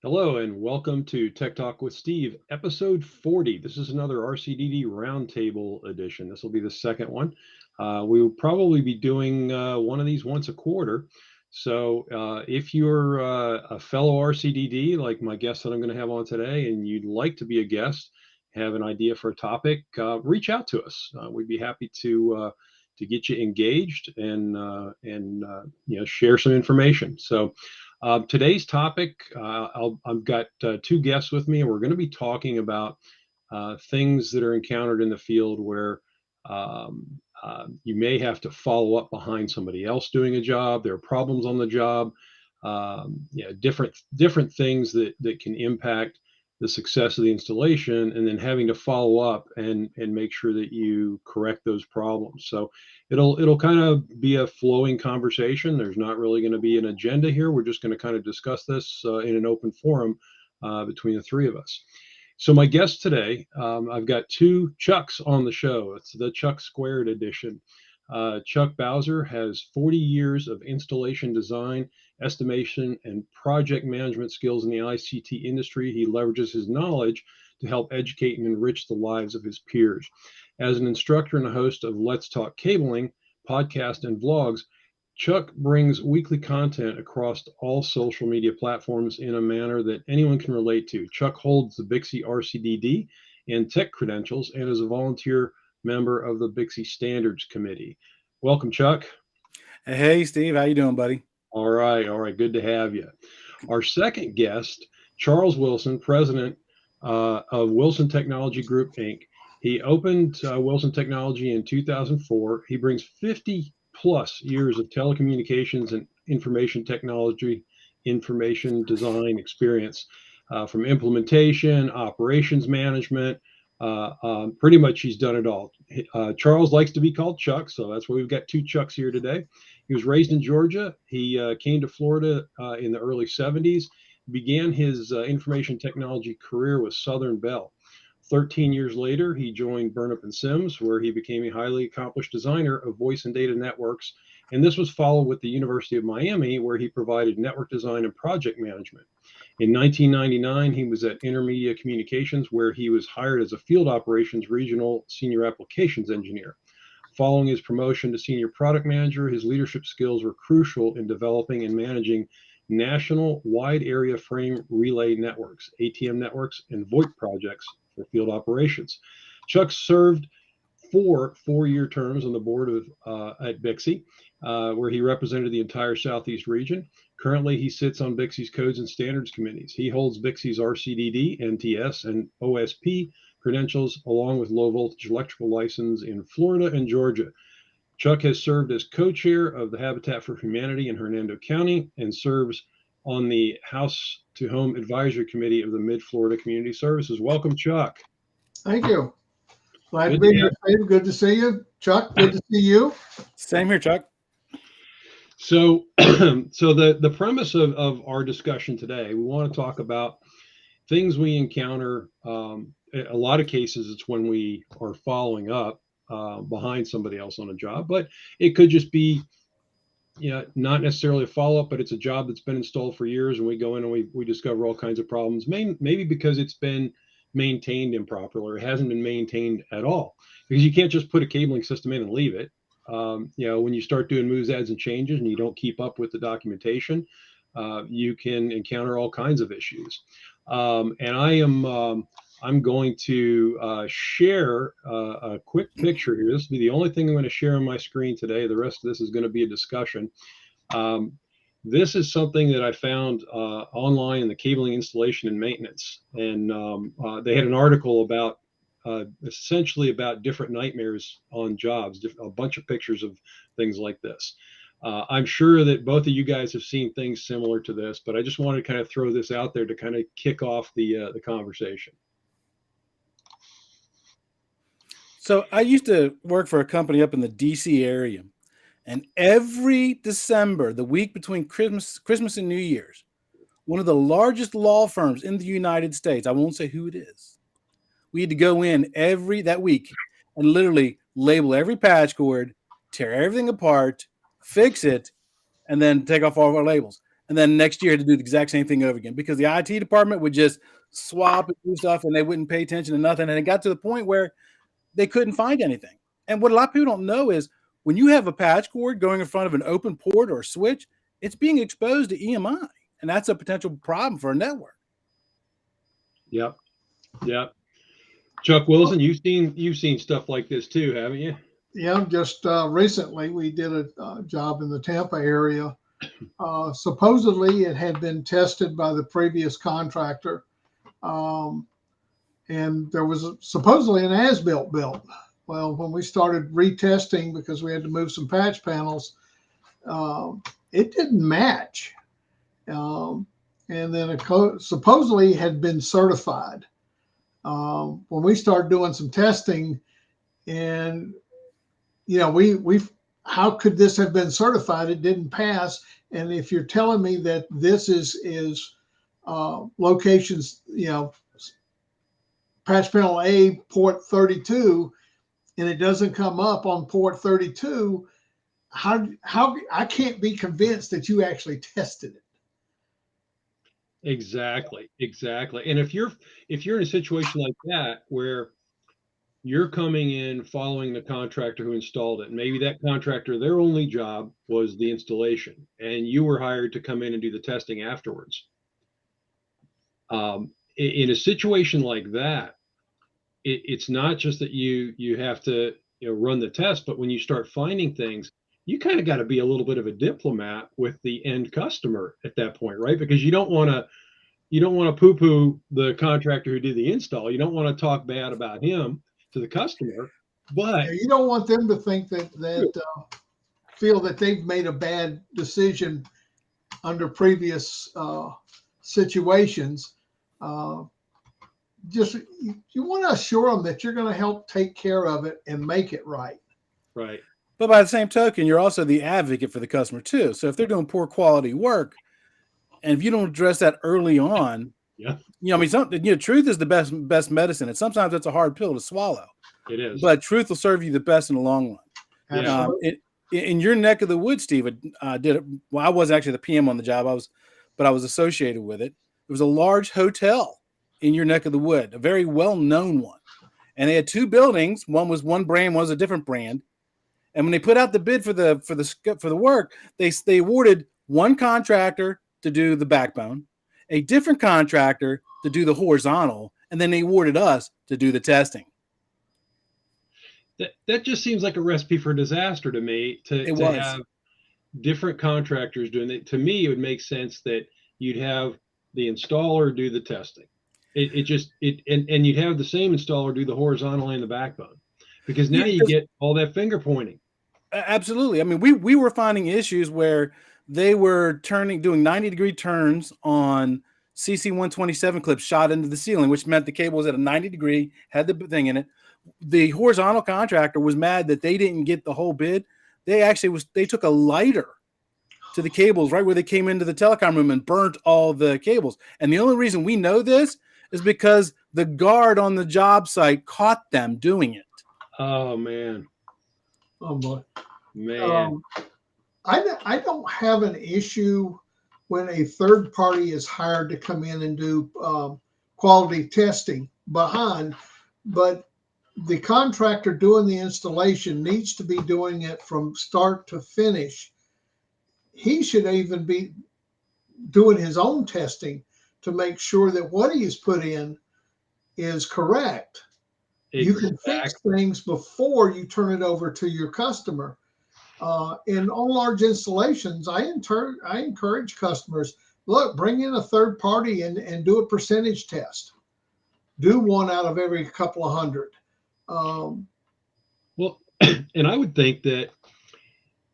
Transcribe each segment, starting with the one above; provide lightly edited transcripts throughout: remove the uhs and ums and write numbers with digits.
Hello and welcome to Tech Talk with Steve, episode 40. This is another RCDD Roundtable edition. This will be the second one. We will probably be doing one of these once a quarter. So if you're a fellow RCDD, like my guest that I'm going to have on today, and you'd like to be a guest, have an idea for a topic, reach out to us. We'd be happy to get you engaged and share some information. So today's topic, I've got two guests with me, and we're going to be talking about things that are encountered in the field where you may have to follow up behind somebody else doing a job. There are problems on the job, different things that can impact the success of the installation, and then having to follow up and make sure that you correct those problems. So it'll kind of be a flowing conversation. There's not really going to be an agenda here. We're just going to kind of discuss this in an open forum between the three of us. So my guest today, I've got two Chucks on the show. It's the Chuck Squared edition. Chuck Bowser has 40 years of installation design, estimation, and project management skills in the ICT industry. He leverages his knowledge to help educate and enrich the lives of his peers. As an instructor and a host of Let's Talk Cabling, podcast, and vlogs, Chuck brings weekly content across all social media platforms in a manner that anyone can relate to. Chuck holds the Bixby RCDD and tech credentials and is a volunteer member of the Bixby Standards Committee. Welcome, Chuck. Hey, Steve. How you doing, buddy? All right. Good to have you. Our second guest, Charles Wilson, president of Wilson Technology Group, Inc. He opened Wilson Technology in 2004. He brings 50 plus years of telecommunications and information technology, information design experience from implementation, operations management. Pretty much he's done it all. Charles likes to be called Chuck, so that's why we've got two Chucks here today. He was raised in Georgia. He came to Florida in the early 70s, began his information technology career with Southern Bell. 13 years later, he joined Burnup and Sims, where he became a highly accomplished designer of voice and data networks. And this was followed with the University of Miami, where he provided network design and project management. In 1999, he was at Intermedia Communications, where he was hired as a field operations regional senior applications engineer. Following his promotion to senior product manager, his leadership skills were crucial in developing and managing national wide area frame relay networks, ATM networks, and VoIP projects for field operations. Chuck served four-year terms on the board of at Bixby, where he represented the entire Southeast region. Currently, he sits on Bixby's Codes and Standards Committees. He holds Bixby's RCDD, NTS, and OSP credentials, along with low voltage electrical license in Florida and Georgia. Chuck has served as co-chair of the Habitat for Humanity in Hernando County and serves on the House to Home Advisory Committee of the Mid-Florida Community Services. Welcome, Chuck. Thank you. Glad to be here, Steve. Good to see you. Chuck, good to see you. Same here, Chuck. So the premise of our discussion today, we want to talk about things we encounter. A lot of cases, it's when we are following up behind somebody else on a job, but it could just be, not necessarily a follow-up, but it's a job that's been installed for years, and we go in and we discover all kinds of problems, maybe because it's been maintained improperly or it hasn't been maintained at all, because you can't just put a cabling system in and leave it. When you start doing moves, adds, and changes and you don't keep up with the documentation, you can encounter all kinds of issues. And I'm going to share a quick picture here. This will be the only thing I'm going to share on my screen today. The rest of this is going to be a discussion. This is something that I found online in the cabling installation and maintenance. And they had an article about essentially about different nightmares on jobs, a bunch of pictures of things like this. I'm sure that both of you guys have seen things similar to this, but I just wanted to kind of throw this out there to kind of kick off the conversation. So I used to work for a company up in the DC area, and every December, the week between Christmas and New Year's, one of the largest law firms in the United States, I won't say who it is, we had to go in that week and literally label every patch cord, tear everything apart, fix it, and then take off all of our labels. And then next year to do the exact same thing over again, because the IT department would just swap and do stuff and they wouldn't pay attention to nothing. And it got to the point where they couldn't find anything. And what a lot of people don't know is when you have a patch cord going in front of an open port or a switch, it's being exposed to EMI. And that's a potential problem for a network. Yep. Yep. Chuck Wilson, you've seen stuff like this too, haven't you? Yeah, just recently we did a job in the Tampa area. Supposedly it had been tested by the previous contractor, and there was supposedly an as-built built. Well, when we started retesting because we had to move some patch panels, it didn't match. And then it supposedly had been certified. When we started doing some testing, and we how could this have been certified? It didn't pass. And if you're telling me that this is locations, patch panel A port 32, and it doesn't come up on port 32, how I can't be convinced that you actually tested it. Exactly. And if you're in a situation like that where you're coming in following the contractor who installed it, and maybe that contractor, their only job was the installation, and you were hired to come in and do the testing afterwards. In a situation like that, it's not just that you have to run the test, but when you start finding things, you kind of got to be a little bit of a diplomat with the end customer at that point, right? Because you don't want to poo-poo the contractor who did the install. You don't want to talk bad about him to the customer, but you don't want them to think that feel that they've made a bad decision under previous situations. Just you want to assure them that you're going to help take care of it and make it right. Right. But by the same token, you're also the advocate for the customer too. So if they're doing poor quality work, and if you don't address that early on, yeah, truth is the best medicine, and sometimes it's a hard pill to swallow. It is, but truth will serve you the best in the long run. In your neck of the woods, Steve, I wasn't actually the PM on the job. I was associated with it. It was a large hotel in your neck of the wood, a very well-known one, and they had two buildings. One was one brand, one was a different brand. And when they put out the bid for the work, they awarded one contractor to do the backbone, a different contractor to do the horizontal, and then they awarded us to do the testing. That just seems like a recipe for disaster to me. To have different contractors doing it. To me, it would make sense that you'd have the installer do the testing. And you'd have the same installer do the horizontal and the backbone, because now you get all that finger pointing. Absolutely. I mean, we were finding issues where they were doing 90-degree turns on CC127 clips shot into the ceiling, which meant the cable was at a 90-degree, had the thing in it. The horizontal contractor was mad that they didn't get the whole bid. They took a lighter to the cables right where they came into the telecom room and burnt all the cables. And the only reason we know this is because the guard on the job site caught them doing it. Oh, man. Oh, boy. Man. I don't have an issue when a third party is hired to come in and do quality testing behind, but the contractor doing the installation needs to be doing it from start to finish. He should even be doing his own testing to make sure that what he has put in is correct. Exactly. You can fix things before you turn it over to your customer. In all large installations, I encourage customers, look, bring in a third party and do a percentage test. Do one out of every couple of hundred. Well, and I would think that,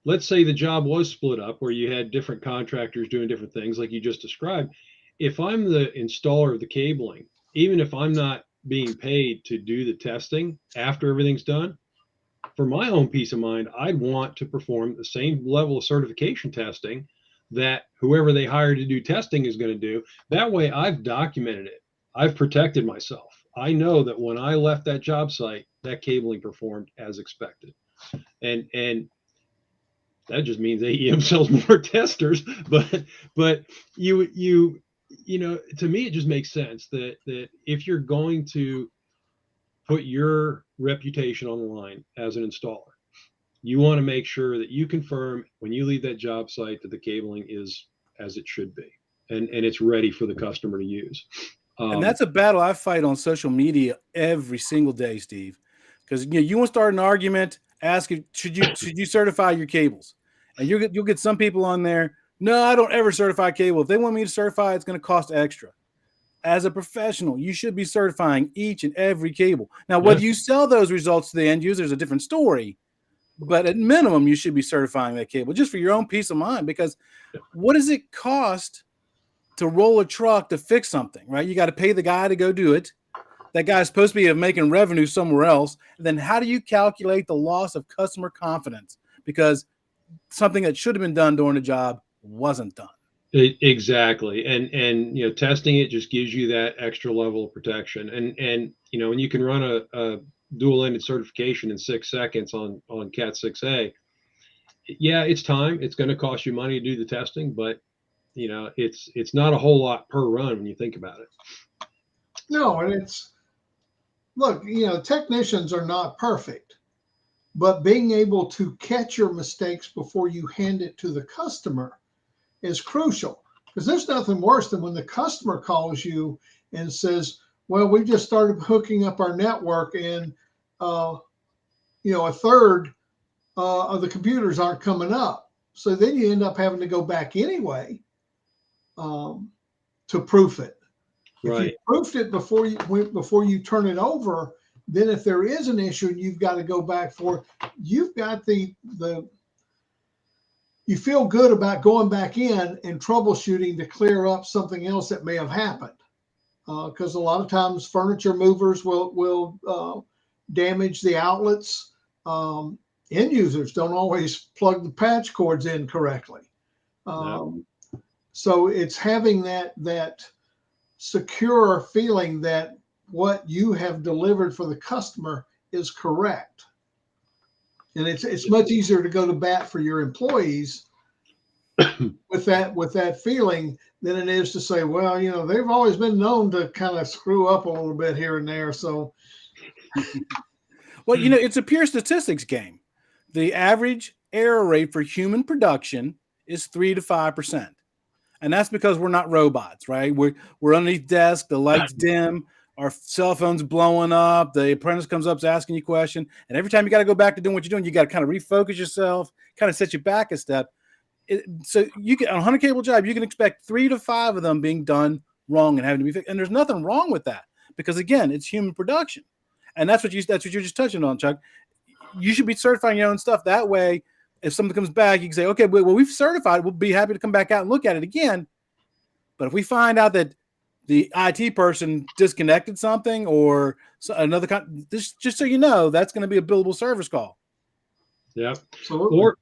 let's say the job was split up where you had different contractors doing different things like you just described. If I'm the installer of the cabling, even if I'm not being paid to do the testing after everything's done, for my own peace of mind, I'd want to perform the same level of certification testing that whoever they hire to do testing is going to do. That way I've documented it. I've protected myself. I know that when I left that job site, that cabling performed as expected. And that just means AEM sells more testers. But you know, to me, it just makes sense that if you're going to put your reputation on the line as an installer, you want to make sure that you confirm when you leave that job site that the cabling is as it should be, and it's ready for the customer to use. And that's a battle I fight on social media every single day, Steve. Because you want to start an argument, ask should you certify your cables, and you'll get some people on there. No, I don't ever certify cable. If they want me to certify, it's going to cost extra. As a professional, you should be certifying each and every cable. Now, whether you sell those results to the end user is a different story, but at minimum, you should be certifying that cable just for your own peace of mind. Because what does it cost to roll a truck to fix something, right? You got to pay the guy to go do it. That guy's supposed to be making revenue somewhere else. And then how do you calculate the loss of customer confidence because something that should have been done during the job wasn't done? Exactly. And you know, testing it just gives you that extra level of protection. And you know, when you can run a dual-ended certification in 6 seconds on Cat 6A, yeah, it's time. It's going to cost you money to do the testing, but you know, it's not a whole lot per run when you think about it. No, and look, you know, technicians are not perfect, but being able to catch your mistakes before you hand it to the customer is crucial, because there's nothing worse than when the customer calls you and says, well, we just started hooking up our network and, you know, a third of the computers aren't coming up. So then you end up having to go back anyway to proof it. If you proofed it before you turn it over, then if there is an issue and you've got to go back for, you've got you feel good about going back in and troubleshooting to clear up something else that may have happened. Because a lot of times furniture movers will damage the outlets. End users don't always plug the patch cords in correctly. So it's having that secure feeling that what you have delivered for the customer is correct. And it's much easier to go to bat for your employees with that feeling than it is to say, well, you know, they've always been known to kind of screw up a little bit here and there. So, well, you know, it's a pure statistics game. The average error rate for human production is 3 to 5%. And that's because we're not robots, right? We're underneath desk, the lights dim, our cell phone's blowing up, the apprentice comes up, is asking you a question. And every time you got to go back to doing what you're doing, you got to kind of refocus yourself, kind of set you back a step. So you can, on a 100 cable job, you can expect 3 to 5 of them being done wrong and having to be fixed. And there's nothing wrong with that because, again, it's human production. And that's what you're just touching on, Chuck. You should be certifying your own stuff. That way, if something comes back, you can say, okay, well, we've certified. We'll be happy to come back out and look at it again. But if we find out that the IT person disconnected something or another, just so you know, that's going to be a billable service call. Yeah. Absolutely. Or,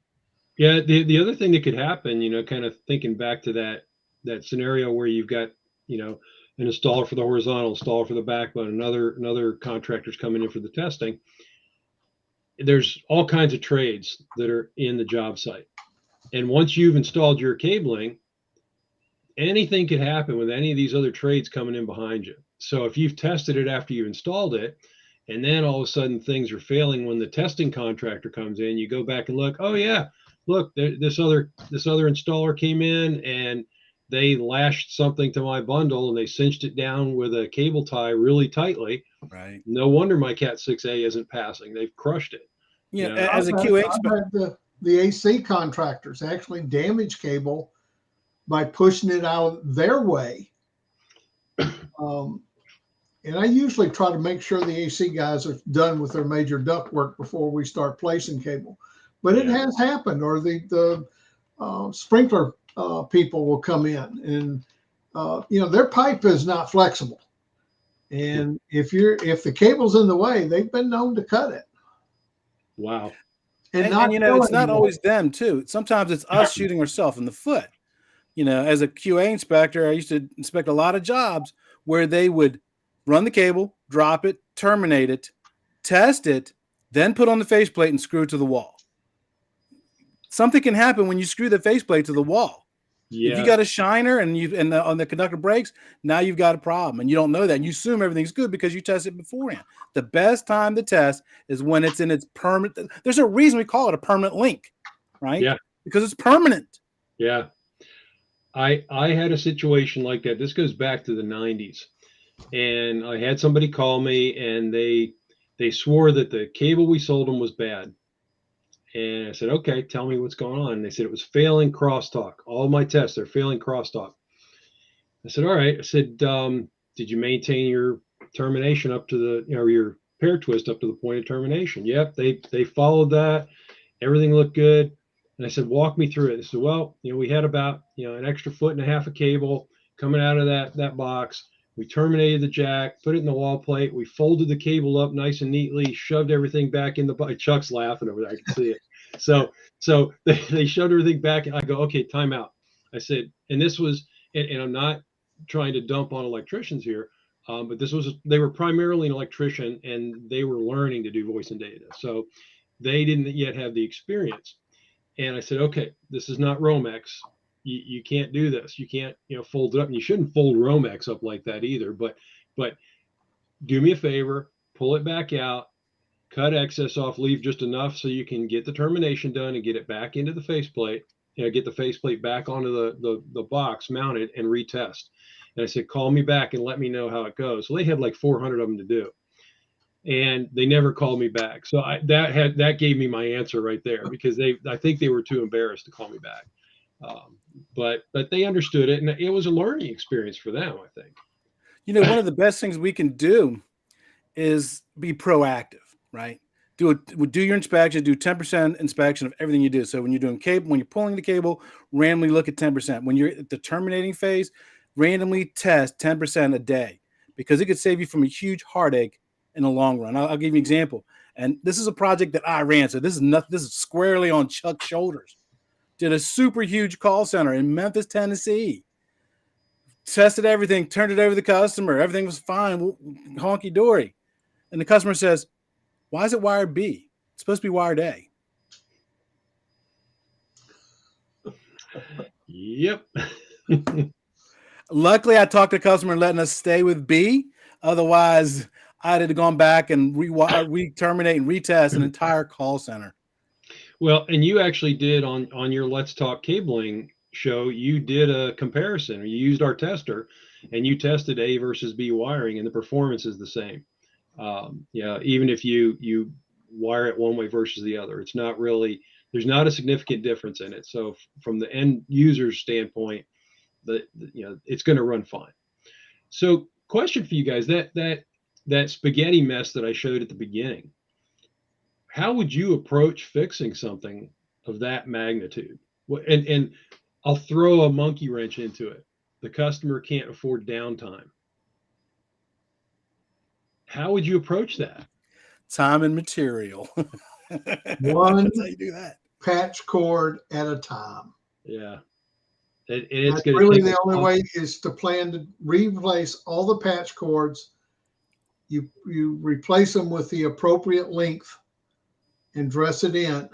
yeah, the other thing that could happen, you know, kind of thinking back to that scenario where you've got, you know, an installer for the horizontal, installer for the backbone, another contractor's coming in for the testing. There's all kinds of trades that are in the job site. And once you've installed your cabling, anything could happen with any of these other trades coming in behind you. So if you've tested it after you installed it, and then all of a sudden things are failing when the testing contractor comes in, you go back and look, oh yeah, look, this other installer came in and they lashed something to my bundle and they cinched it down with a cable tie really tightly. Right. No wonder my Cat 6A isn't passing. They've crushed it. Yeah, you know, as a QA inspector, the AC contractors actually damage cable by pushing it out their way. And I usually try to make sure the AC guys are done with their major duct work before we start placing cable. But it has happened, or the sprinkler people will come in and you know, their pipe is not flexible. And if the cable's in the way, they've been known to cut it. Wow. And you know, it's not always them too. Sometimes it's us shooting ourselves in the foot. You know, as a QA inspector, I used to inspect a lot of jobs where they would run the cable, drop it, terminate it, test it, then put on the faceplate and screw it to the wall. Something can happen when you screw the faceplate to the wall. Yeah. If you got a shiner and on the conductor breaks, now you've got a problem, and you don't know that. And you assume everything's good because you tested beforehand. The best time to test is when it's in its permanent. There's a reason we call it a permanent link, right? Yeah. Because it's permanent. Yeah. I had a situation like that. This goes back to the 90s. And I had somebody call me, and they swore that the cable we sold them was bad. And I said, okay, tell me what's going on. And they said it was failing crosstalk. All my tests, they're failing crosstalk. I said, all right. I said, did you maintain your termination up to the, your pair twist up to the point of termination? Yep, they followed that. Everything looked good. And I said, walk me through it. They said, well, we had about, an extra 1.5 feet of cable coming out of that box. We terminated the jack, put it in the wall plate. We folded the cable up nice and neatly, shoved everything back in the box. Chuck's laughing over there. I can see it. So they shoved everything back. I go, okay, time out. I said, and this was, and I'm not trying to dump on electricians here, but they were primarily an electrician, and they were learning to do voice and data. So they didn't yet have the experience. And I said, okay, this is not Romex. You can't do this. You can't, fold it up, and you shouldn't fold Romex up like that either. But do me a favor, pull it back out, cut excess off, leave just enough so you can get the termination done and get it back into the faceplate. Get the faceplate back onto the box mounted and retest. And I said, call me back and let me know how it goes. So they had like 400 of them to do, and they never called me back. So that gave me my answer right there, because I think they were too embarrassed to call me back. But they understood it, and it was a learning experience for them, I think. One of the best things we can do is be proactive, right? Do your inspection, do 10% inspection of everything you do. So when you're doing cable, when you're pulling the cable, randomly look at 10%. When you're at the terminating phase, randomly test 10% a day, because it could save you from a huge heartache in the long run. I'll give you an example. And this is a project that I ran, so this is squarely on Chuck's shoulders. Did a super huge call center in Memphis, Tennessee. Tested everything, turned it over to the customer. Everything was fine, honky dory. And the customer says, why is it wired B? It's supposed to be wired A. Yep. Luckily, I talked to the customer and letting us stay with B. Otherwise, I'd have gone back and re-terminate and retest an entire call center. Well, and you actually did on your Let's Talk Cabling show, you did a comparison. You used our tester, and you tested A versus B wiring, and the performance is the same. Even if you wire it one way versus the other, it's not really, there's not a significant difference in it. So from the end user's standpoint, it's going to run fine. So question for you guys, that spaghetti mess that I showed at the beginning, how would you approach fixing something of that magnitude? And I'll throw a monkey wrench into it. The customer can't afford downtime. How would you approach that? Time and material. One That's how you do that. Patch cord at a time. Yeah. That's really the only way, is to plan to replace all the patch cords. You replace them with the appropriate length and dress it in.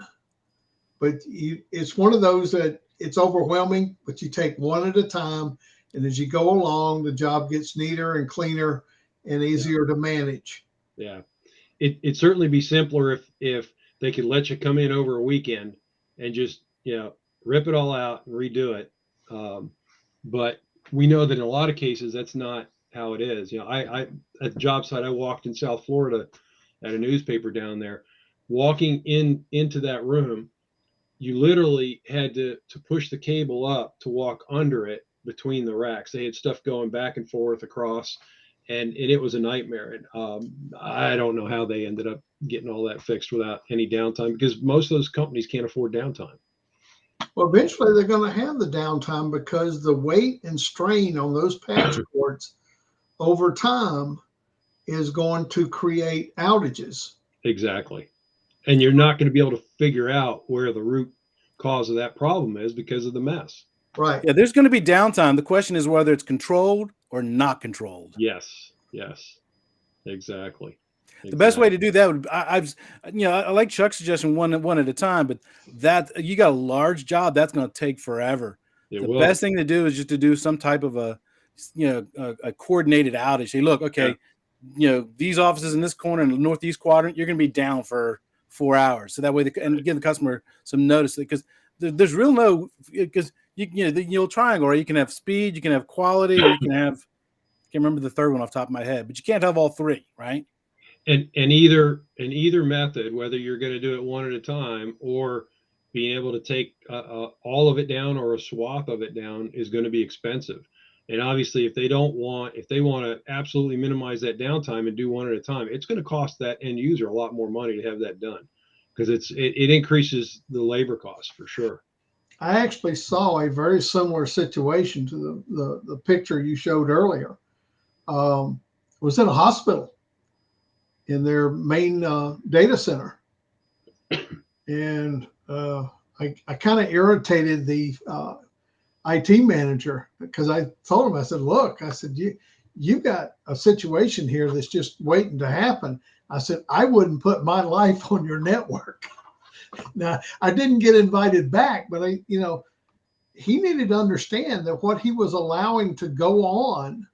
But it's one of those that it's overwhelming, but you take one at a time. And as you go along, the job gets neater and cleaner and easier to manage. Yeah. It'd certainly be simpler if they could let you come in over a weekend and just, rip it all out and redo it. But we know that in a lot of cases, that's not how it is. I at the job site, I walked in South Florida at a newspaper down there. Walking into that room, you literally had to push the cable up to walk under it between the racks. They had stuff going back and forth across, and it was a nightmare. And I don't know how they ended up getting all that fixed without any downtime, because most of those companies can't afford downtime. Well, eventually they're going to have the downtime, because the weight and strain on those patch cords over time is going to create outages. Exactly. And you're not going to be able to figure out where the root cause of that problem is because of the mess. Right. Yeah, there's going to be downtime. The question is whether it's controlled or not controlled. Yes, exactly. The best way to do that would I like Chuck's suggestion one at a time, but that you got a large job that's going to take forever. The best thing to do is just to do some type of a coordinated outage. Say, look, okay, these offices in this corner in the northeast quadrant, you're going to be down for 4 hours, so that way and give the customer some notice, because there's real because you'll triangle, right? You can have speed, you can have quality, or you can have, I can't remember the third one off the top of my head, but you can't have all three, right? And either method, whether you're going to do it one at a time or being able to take all of it down or a swath of it down, is going to be expensive. And obviously, if they want to absolutely minimize that downtime and do one at a time, it's going to cost that end user a lot more money to have that done, because it increases the labor costs for sure. I actually saw a very similar situation to the picture you showed earlier. It was in a hospital in their main data center, and I kind of irritated the IT manager, because I told him, I said, look, I said, you've got a situation here that's just waiting to happen. I said, I wouldn't put my life on your network. Now, I didn't get invited back, but he needed to understand that what he was allowing to go on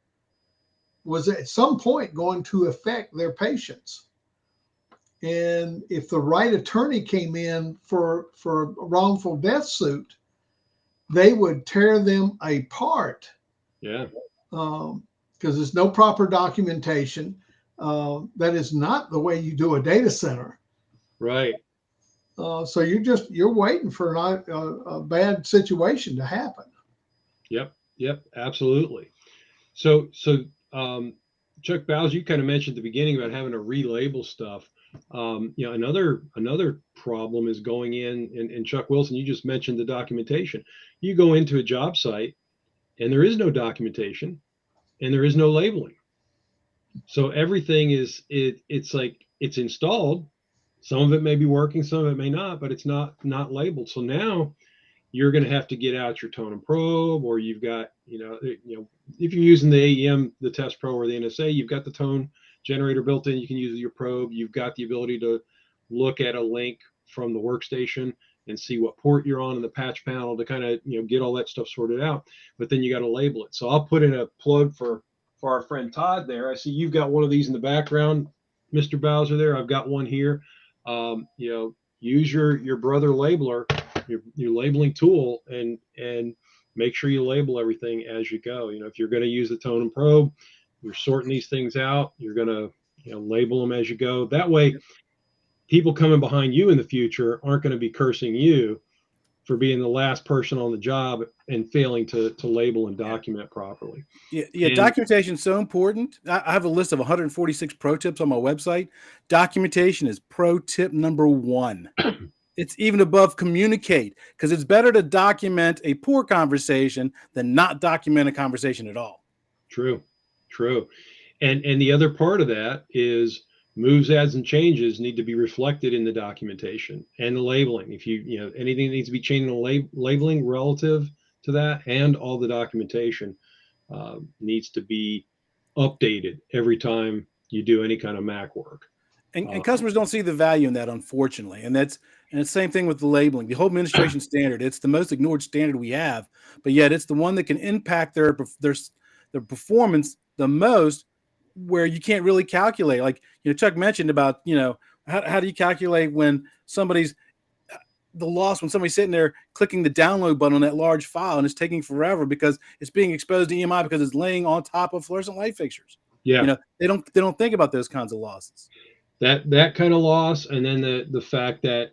was at some point going to affect their patients. And if the right attorney came in for a wrongful death suit, they would tear them apart. Yeah. Because there's no proper documentation. That is not the way you do a data center. Right. So you're waiting for a bad situation to happen. Yep. Absolutely. So Chuck Bowles, you kind of mentioned at the beginning about having to relabel stuff. Another problem is going in, and Chuck Wilson, you just mentioned the documentation. You go into a job site and there is no documentation and there is no labeling. So everything it's like it's installed. Some of it may be working, some of it may not, but it's not labeled. So now you're going to have to get out your tone and probe, or you've got, if you're using the AEM, the Test Pro or the NSA, you've got the tone generator built in. You can use your probe. You've got the ability to look at a link from the workstation and see what port you're on in the patch panel to kind of, get all that stuff sorted out. But then you got to label it. So I'll put in a plug for our friend Todd there. I see you've got one of these in the background, Mr. Bowser there. I've got one here. Use your brother labeler, your labeling tool, and make sure you label everything as you go. If you're going to use the tone and probe, you're sorting these things out. You're going to label them as you go. That way, people coming behind you in the future aren't going to be cursing you for being the last person on the job and failing to label and document properly. Yeah. Documentation is so important. I have a list of 146 pro tips on my website. Documentation is pro tip number 1. It's even above communicate, because it's better to document a poor conversation than not document a conversation at all. True. And the other part of that is moves, adds, and changes need to be reflected in the documentation and the labeling. If anything that needs to be changed in the labeling relative to that, and all the documentation needs to be updated every time you do any kind of Mac work. And customers don't see the value in that, unfortunately. And it's the same thing with the labeling. The whole administration standard, it's the most ignored standard we have, but yet it's the one that can impact their performance the most, where you can't really calculate. Like, Chuck mentioned about, how do you calculate when somebody's when somebody's sitting there clicking the download button on that large file and it's taking forever because it's being exposed to EMI because it's laying on top of fluorescent light fixtures. Yeah. They don't think about those kinds of losses. That kind of loss, and then the fact that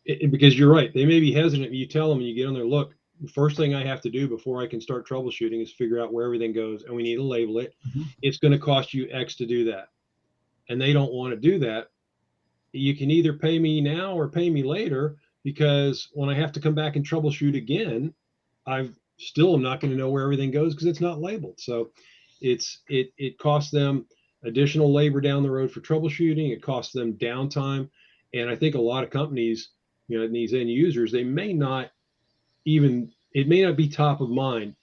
because you're right, they may be hesitant. You tell them and you get on there, look, the first thing I have to do before I can start troubleshooting is figure out where everything goes, and we need to label it. Mm-hmm. It's going to cost you X to do that. And they don't want to do that. You can either pay me now or pay me later, because when I have to come back and troubleshoot again, I'm not going to know where everything goes because it's not labeled. So it costs them additional labor down the road for troubleshooting. It costs them downtime. And I think a lot of companies, these end users, it may not be top of mind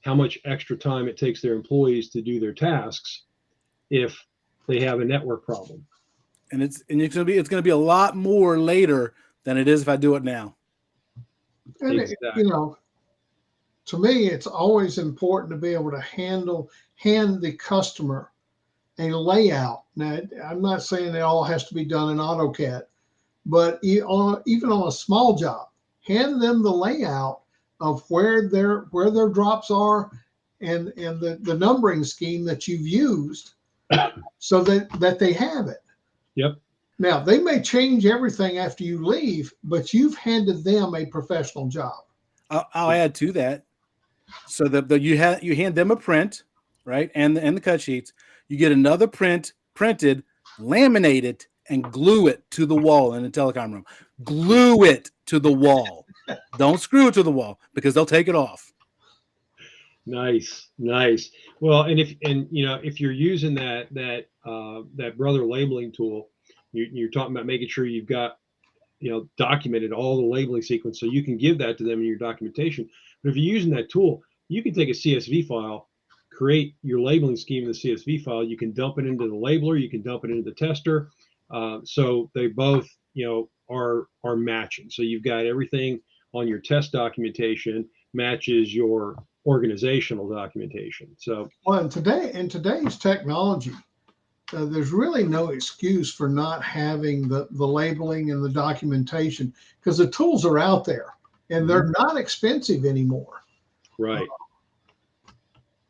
how much extra time it takes their employees to do their tasks if they have a network problem. And it's gonna be a lot more later than it is if I do it now. And Exactly. to me, it's always important to be able to hand the customer a layout. Now, I'm not saying it all has to be done in AutoCAD, but even on a small job, hand them the layout of where their drops are and the numbering scheme that you've used so that they have it. Yep. Now, they may change everything after you leave, but you've handed them a professional job. I'll add to that. So you hand them a print, right, and the cut sheets. You get another print printed, laminate it, and glue it to the wall in the telecom room. Glue it to the wall. Don't screw it to the wall because they'll take it off. Nice. Well, and if you're using that brother labeling tool, you're talking about making sure you've got documented all the labeling sequence, so you can give that to them in your documentation. But if you're using that tool, you can take a CSV file, create your labeling scheme in the CSV file. You can dump it into the labeler. You can dump it into the tester. So they both, are matching. So you've got everything on your test documentation matches your organizational documentation. So, well, in today's technology, there's really no excuse for not having the labeling and the documentation, because the tools are out there and they're not expensive anymore. right.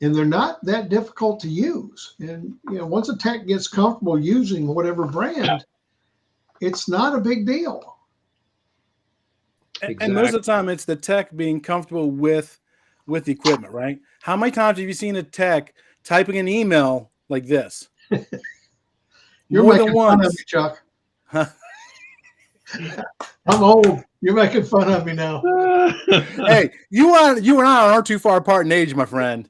And they're not that difficult to use. And once a tech gets comfortable using whatever brand, it's not a big deal. Exactly. And most of the time, it's the tech being comfortable with the equipment, right? How many times have you seen a tech typing an email like this? You're more making than once. fun of me, Chuck. I'm old. You're making fun of me now. Hey, you and I aren't too far apart in age, my friend.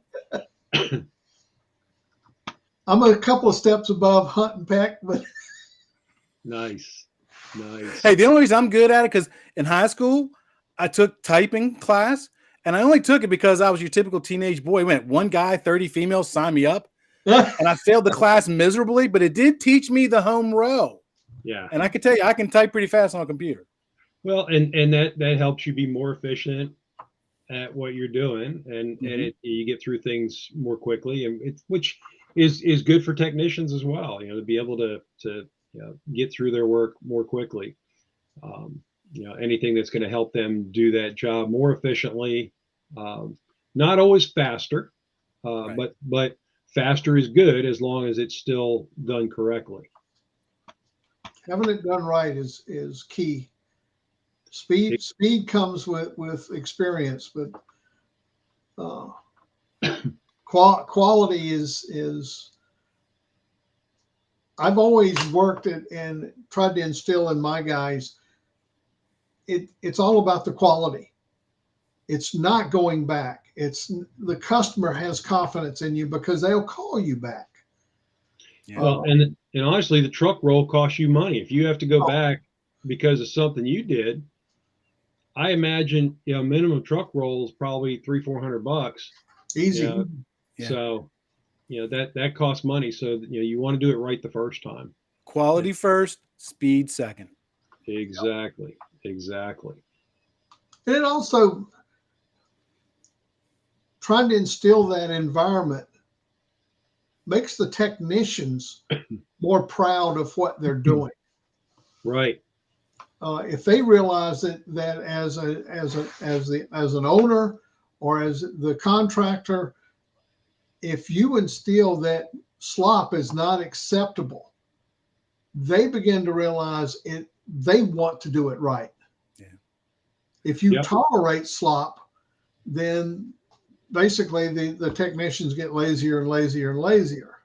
I'm a couple of steps above Hunt and Peck, but Nice. Hey, the only reason I'm good at it, because in high school I took typing class, and I only took it because I was your typical teenage boy. Went one guy, 30 females, sign me up, and I failed the class miserably. But it did teach me the home row. Yeah. And I can tell you, I can type pretty fast on a computer. Well, and that helps you be more efficient at what you're doing, and you get through things more quickly, and which is good for technicians as well. To be able to get through their work more quickly. Anything that's going to help them do that job more efficiently. Not always faster, Right. but faster is good as long as it's still done correctly. having it done right is key. Speed comes with experience, but quality is. I've always worked at and tried to instill in my guys. It's all about the quality. It's not going back. It's the customer has confidence in you because they'll call you back. Yeah. Well, and honestly, the truck roll costs you money. If you have to go back because of something you did, I imagine minimum truck roll is probably $300-400. Easy. Yeah. So that costs money. So you want to do it right the first time. Quality first, speed second. Exactly. And it also trying to instill that environment makes the technicians more proud of what they're doing. Right. If they realize that as an owner or as the contractor, if you instill that slop is not acceptable, they begin to realize it. They want to do it right. Yeah. If you tolerate slop, then basically the technicians get lazier and lazier and lazier.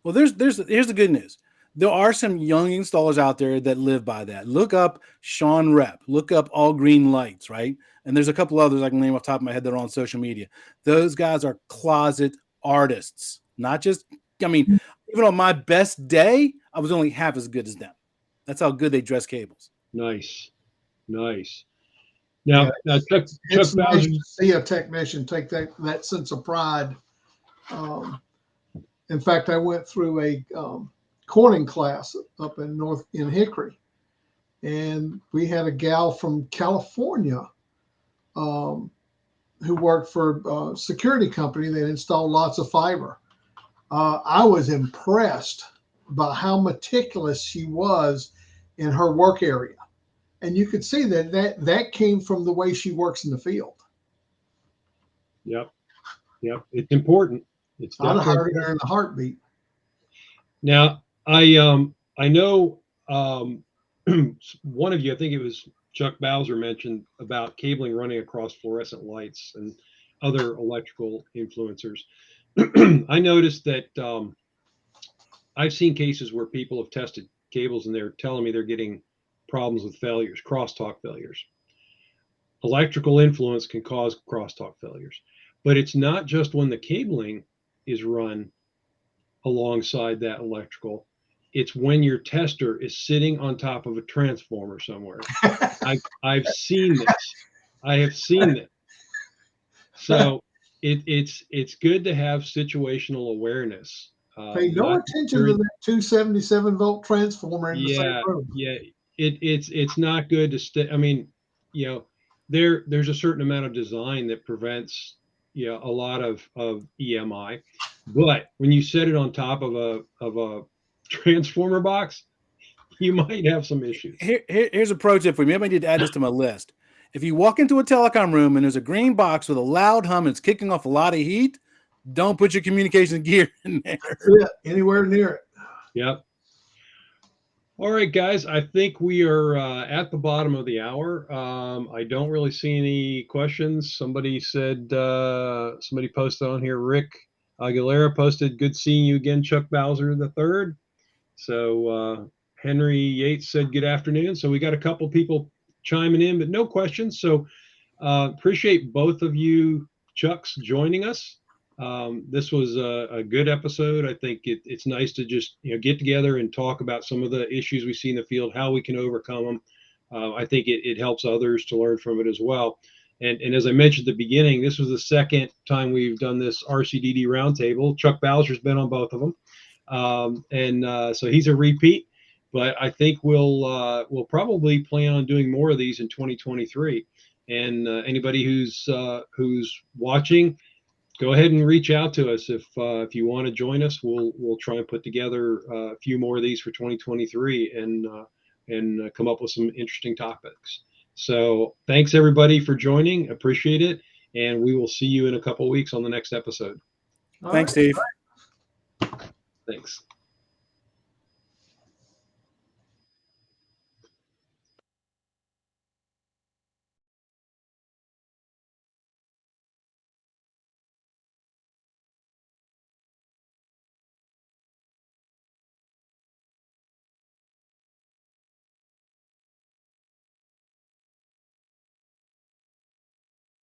Well, here's the good news. There are some young installers out there that live by that. Look up Sean Rep. Look up All Green Lights, right? And there's a couple others I can name off the top of my head that are on social media. Those guys are closet artists. Not just, even on my best day, I was only half as good as them. That's how good they dress cables. Nice. Now, Chuck Bowser, nice to see a technician take that sense of pride. In fact, I went through Corning class up in Hickory, and we had a gal from California who worked for a security company that installed lots of fiber. I was impressed by how meticulous she was in her work area, and you could see that came from the way she works in the field. Yep. It's important. It's I'd have definitely hired her in a heartbeat. Now, I know one of you, I think it was Chuck Bowser, mentioned about cabling running across fluorescent lights and other electrical influencers. I noticed that I've seen cases where people have tested cables and they're telling me they're getting problems with failures, crosstalk failures. Electrical influence can cause crosstalk failures, but it's not just when the cabling is run alongside that electrical. It's when your tester is sitting on top of a transformer somewhere. I've seen this. I have seen this. So it's good to have situational awareness. Pay no attention to that 277-volt transformer in the same room. Yeah. It's not good to stay. I mean, there's a certain amount of design that prevents a lot of EMI, but when you set it on top of a transformer box, you might have some issues. Here's a pro tip for you. Maybe I need to add this to my list. If you walk into a telecom room and there's a green box with a loud hum and it's kicking off a lot of heat, don't put your communication gear in there. Yeah, anywhere near it. Yep. All right, guys, I think we are at the bottom of the hour. I don't really see any questions. Somebody posted on here, Rick Aguilera posted, good seeing you again, Chuck Bowser III. So Henry Yates said, good afternoon. So we got a couple people chiming in, but no questions. So appreciate both of you, Chucks, joining us. This was a good episode. I think it's nice to just get together and talk about some of the issues we see in the field, how we can overcome them. I think it helps others to learn from it as well. And as I mentioned at the beginning, this was the second time we've done this RCDD Roundtable. Chuck Bowser's been on both of them, so he's a repeat. But I think we'll probably plan on doing more of these in 2023. And anybody who's watching, go ahead and reach out to us if you want to join us. We'll try and put together a few more of these for 2023 and come up with some interesting topics. So thanks everybody for joining. Appreciate it, and we will see you in a couple of weeks on the next episode. Thanks, Steve. Thanks.